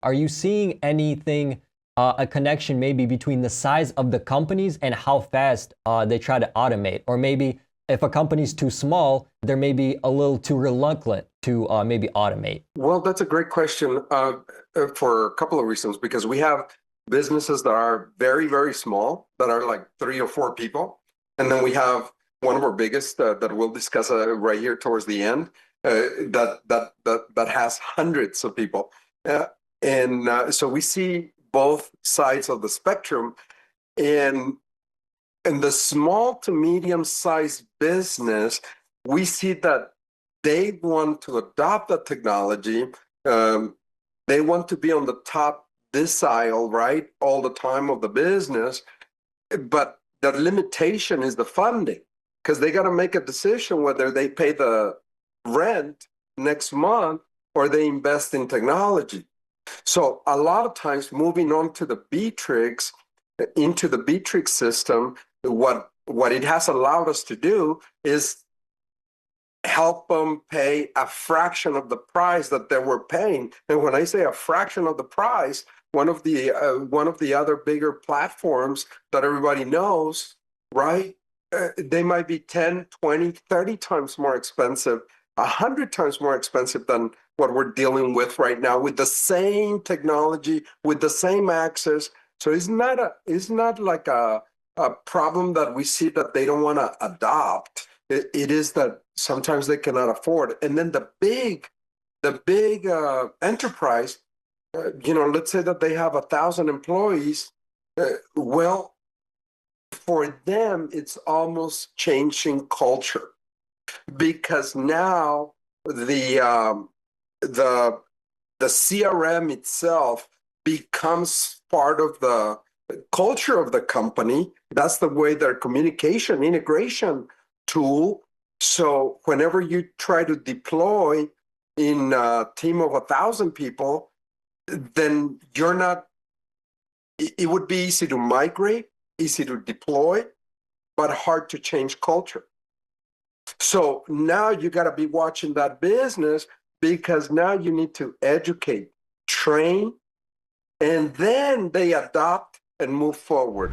Are you seeing anything, a connection maybe between the size of the companies and how fast they try to automate? Or maybe if a company's too small, they're maybe a little too reluctant to maybe automate? Well, that's a great question for a couple of reasons, because we have businesses that are very, very small, that are like 3 or 4 people. And then we have one of our biggest that we'll discuss right here towards the end that has hundreds of people. So we see both sides of the spectrum. And in the small to medium sized business, we see that they want to adopt the technology. They want to be on the top decile, right, all the time of the business. But the limitation is the funding, because they got to make a decision whether they pay the rent next month or they invest in technology. So a lot of times, moving on to the Beatrix, into the Beatrix system, what it has allowed us to do is help them pay a fraction of the price that they were paying. And when I say a fraction of the price, one of the other bigger platforms that everybody knows, right? They might be 10, 20, 30 times more expensive, 100 times more expensive than what we're dealing with right now, with the same technology, with the same access. So it's not like a problem that we see that they don't want to adopt. It is that sometimes they cannot afford. And then the big enterprise, let's say that they have 1,000 employees. Well, for them, it's almost changing culture, because now the CRM itself becomes part of the culture of the company. That's the way their communication integration tool. So whenever you try to deploy in a team of 1,000 people, then it would be easy to migrate, easy to deploy, but hard to change culture. So now you got to be watching that business, because now you need to educate, train, and then they adopt and move forward.